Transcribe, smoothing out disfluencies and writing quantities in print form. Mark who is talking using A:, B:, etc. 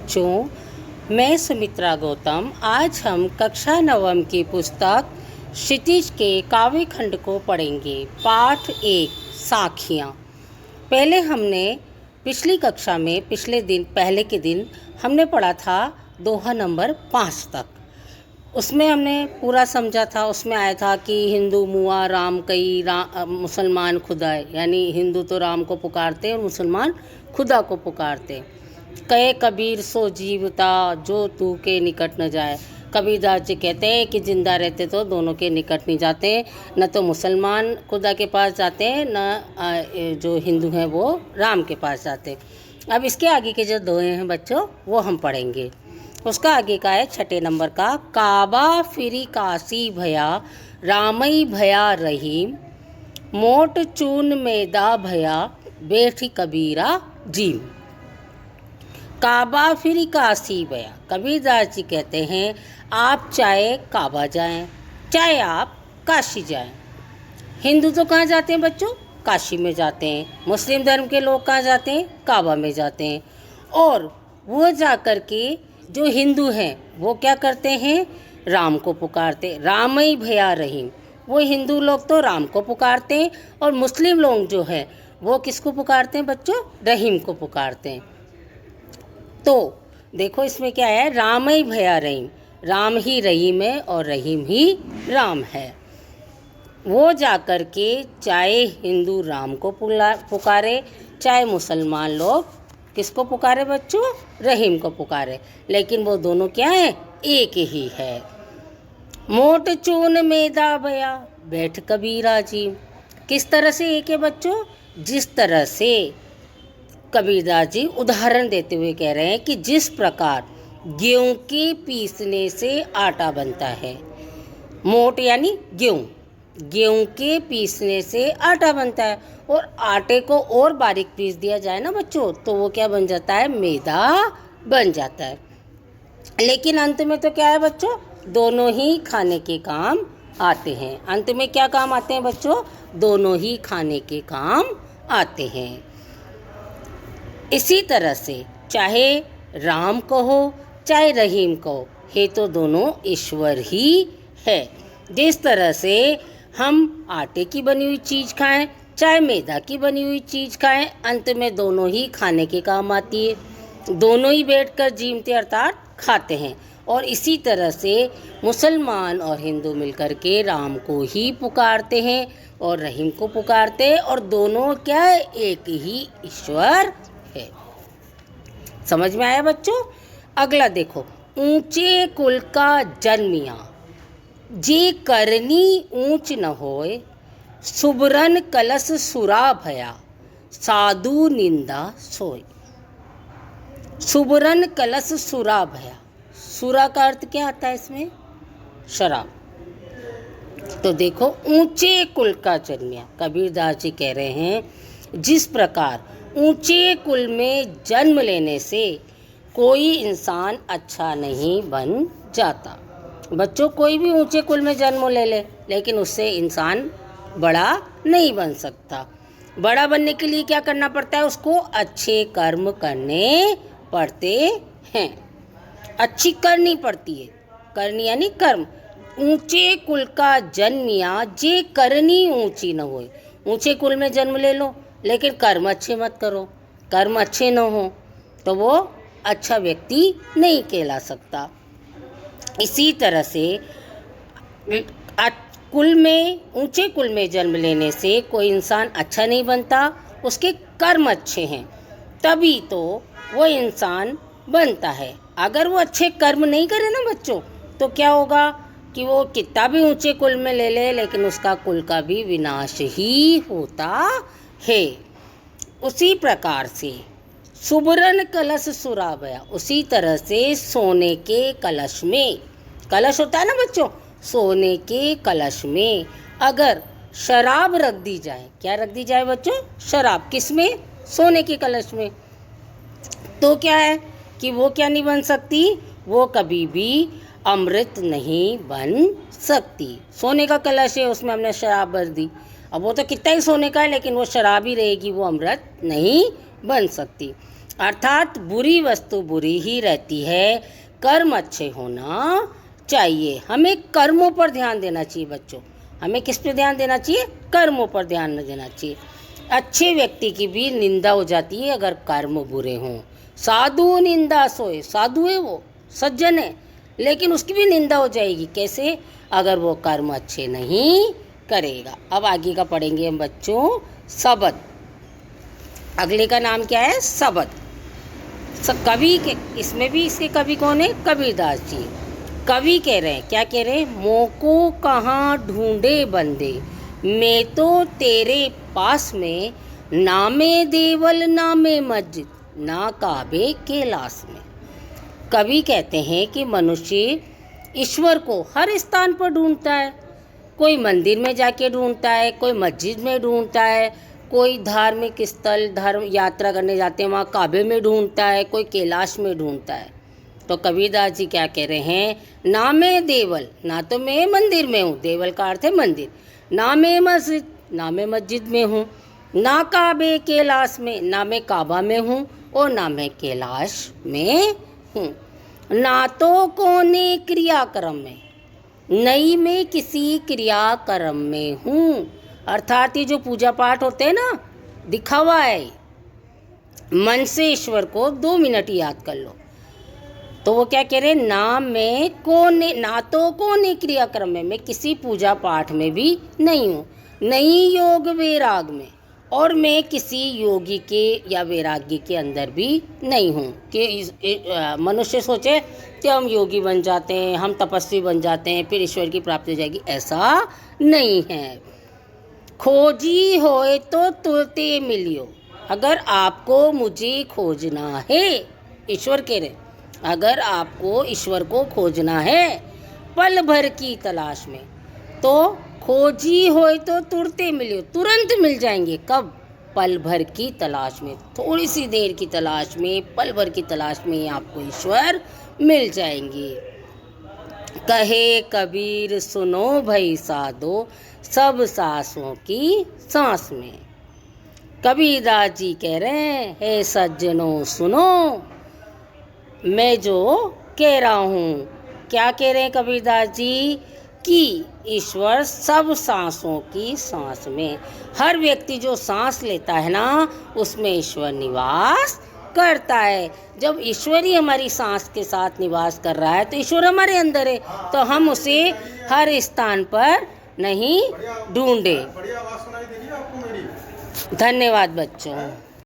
A: बच्चों, मैं सुमित्रा गौतम। आज हम कक्षा नवम की पुस्तक क्षितिज के काव्य खंड को पढ़ेंगे। पाठ 1 साखियाँ। पहले हमने पिछली कक्षा में पहले के दिन हमने पढ़ा था दोहा नंबर 5 तक। उसमें हमने पूरा समझा था। उसमें आया था कि हिंदू मुआ राम कई मुसलमान खुदा, यानी हिंदू तो राम को पुकारते और मुसलमान खुदा को पुकारते। कहे कबीर सो जीवता जो तू के निकट न जाए। कबीरदास जी कहते हैं कि जिंदा रहते तो दोनों के निकट नहीं जाते, न तो मुसलमान खुदा के पास जाते हैं, न जो हिंदू हैं वो राम के पास जाते। अब इसके आगे के जो दोहे हैं बच्चों, वो हम पढ़ेंगे। उसका आगे का है 6 नंबर का, काबा फिरी काशी भया रामई भया रहीम, मोट चून मैदा भया बैठी कबीरा जीम। काबा फिर काशी भया। कबीरदास जी कहते हैं आप चाहे काबा जाएं, चाहे आप काशी जाएं। हिंदू तो कहाँ जाते हैं बच्चों? काशी में जाते हैं। मुस्लिम धर्म के लोग कहाँ जाते हैं? काबा में जाते हैं। और वो जा कर के जो हिंदू हैं वो क्या करते हैं? राम को पुकारते। रामई भया रहीम। वो हिंदू लोग तो राम को पुकारते हैं और मुस्लिम लोग जो है वो किसको पुकारते हैं बच्चों? रहीम को पुकारते हैं। तो देखो इसमें क्या है, राम ही भया रहीम। राम ही रहीम है और रहीम ही राम है। वो जा कर के चाहे हिंदू राम को पुकारे, चाहे मुसलमान लोग किसको पुकारे बच्चों? रहीम को पुकारे, लेकिन वो दोनों क्या है? एक ही है। मोट चून मैदा भया बैठ कबीरा जी। किस तरह से एक है बच्चों? जिस तरह से कबीरदास जी उदाहरण देते हुए कह रहे हैं कि जिस प्रकार गेहूं के पीसने से आटा बनता है। मोट यानी गेहूं, गेहूं के पीसने से आटा बनता है, और आटे को और बारीक पीस दिया जाए ना बच्चों, तो वो क्या बन जाता है? मैदा बन जाता है। लेकिन अंत में तो क्या है बच्चों? दोनों ही खाने के काम आते हैं। अंत में क्या काम आते हैं बच्चों? दोनों ही खाने के काम आते हैं। इसी तरह से चाहे राम कहो चाहे रहीम कहो, हे तो दोनों ईश्वर ही है। जिस तरह से हम आटे की बनी हुई चीज़ खाएं चाहे मैदा की बनी हुई चीज़ खाएं, अंत में दोनों ही खाने के काम आती है। दोनों ही बैठकर जीमते अर्थात खाते हैं। और इसी तरह से मुसलमान और हिंदू मिलकर के राम को ही पुकारते हैं और रहीम को पुकारते हैं, और दोनों क्या है? एक ही ईश्वर है। समझ में आया बच्चों? अगला देखो, ऊंचे कुल का जन्मिया जे करनी ऊंच न होए, सुबरन कलश सुरा भया साधु निंदा सोए। सुबरन कलश सुरा भया। सुरा का अर्थ क्या आता है इसमें? शराब। तो देखो, ऊंचे कुल का जन्मिया। कबीरदास जी कह रहे हैं जिस प्रकार ऊंचे कुल में जन्म लेने से कोई इंसान अच्छा नहीं बन जाता। बच्चों, कोई भी ऊंचे कुल में जन्म ले ले, लेकिन उससे इंसान बड़ा नहीं बन सकता। बड़ा बनने के लिए क्या करना पड़ता है? उसको अच्छे कर्म करने पड़ते हैं। अच्छी करनी पड़ती है। करनी यानी कर्म। ऊंचे कुल का जन्मिया जे करनी ऊंची न होए। ऊंचे कुल में जन्म ले लो, लेकिन कर्म अच्छे मत करो, कर्म अच्छे न हो तो वो अच्छा व्यक्ति नहीं कहला सकता। इसी तरह से ऊंचे कुल में जन्म लेने से कोई इंसान अच्छा नहीं बनता, उसके कर्म अच्छे हैं तभी तो वो इंसान बनता है। अगर वो अच्छे कर्म नहीं करे ना बच्चों, तो क्या होगा कि वो कितना भी ऊंचे कुल में ले ले, लेकिन उसका कुल का भी विनाश ही होता है। उसी प्रकार से सुबरन कलश सुरा भया। उसी तरह से सोने के कलश में, कलश होता है ना बच्चों, सोने के कलश में अगर शराब रख दी जाए, क्या रख दी जाए बच्चों? शराब। किस में? सोने के कलश में। तो क्या है कि वो क्या नहीं बन सकती? वो कभी भी अमृत नहीं बन सकती। सोने का कलश है, उसमें हमने शराब भर दी, अब वो तो कितना ही सोने का है, लेकिन वो शराब ही रहेगी, वो अमृत नहीं बन सकती। अर्थात बुरी वस्तु बुरी ही रहती है, कर्म अच्छे होना चाहिए। हमें कर्मों पर ध्यान देना चाहिए बच्चों। हमें किस पे ध्यान देना चाहिए? कर्मों पर ध्यान देना चाहिए। अच्छे व्यक्ति की भी निंदा हो जाती है अगर कर्म बुरे हों। साधु निंदा सोए, साधु है वो, सज्जन है, लेकिन उसकी भी निंदा हो जाएगी। कैसे? अगर वो कर्म अच्छे नहीं करेगा। अब आगे का पढ़ेंगे हम बच्चों, शब्द। अगले का नाम क्या है? शब्द। कवि के, इसमें भी इसके कवि कौन है? कबीरदास जी। कवि कह रहे हैं, क्या कह रहे हैं? मोको कहाँ ढूंढे बंदे, मैं तो तेरे पास में, नामे देवल नामे मस्जिद, ना काबे कैलाश में। कवि कहते हैं कि मनुष्य ईश्वर को हर स्थान पर ढूंढता है। कोई मंदिर में जाके ढूंढता है, कोई मस्जिद में ढूंढता है, कोई धार्मिक स्थल धर्म यात्रा करने जाते हैं वहाँ काबे में ढूंढता है, कोई कैलाश में ढूंढता है। तो कबीरदास जी क्या कह रहे हैं? ना मैं देवल, ना तो मैं मंदिर में हूँ, देवल का अर्थ है मंदिर, ना मैं मस्जिद, ना मैं मस्जिद में हूँ, ना काबे कैलाश में, ना मैं काबा में हूँ और ना मैं कैलाश में हूँ, ना तो कोने क्रियाक्रम में, नहीं मैं किसी क्रियाक्रम में हूँ। अर्थात ये जो पूजा पाठ होते हैं ना, दिखावा है। मन से ईश्वर को 2 मिनट याद कर लो। तो वो क्या कह रहे हैं? ना मैं कोने, ना तो कोने क्रियाक्रम में, मैं किसी पूजा पाठ में भी नहीं हूँ, नहीं योग वैराग में, और मैं किसी योगी के या वैराग्य के अंदर भी नहीं हूँ कि मनुष्य सोचे कि हम योगी बन जाते हैं, हम तपस्वी बन जाते हैं, फिर ईश्वर की प्राप्ति हो जाएगी। ऐसा नहीं है। खोजी होए तो तुरते मिलियो, अगर आपको मुझे खोजना है, ईश्वर कह रहे, अगर आपको ईश्वर को खोजना है पल भर की तलाश में, तो खोजी होए तो तुरते मिलियो, तुरंत मिल जाएंगे। कब? पल भर की तलाश में, थोड़ी सी देर की तलाश में, पल भर की तलाश में आपको ईश्वर मिल जाएंगे। कहे कबीर सुनो भई साधो, सब सांसों की सांस में। कबीरदास जी कह रहे हैं, हे सज्जनों सुनो, मैं जो कह रहा हूँ, क्या कह रहे हैं कबीरदास जी? कि ईश्वर सब सांसों की सांस में, हर व्यक्ति जो सांस लेता है ना, उसमें ईश्वर निवास करता है। जब ईश्वर ही हमारी सांस के साथ निवास कर रहा है तो ईश्वर हमारे अंदर है, तो हम उसे हर स्थान पर नहीं ढूंढे। धन्यवाद बच्चों।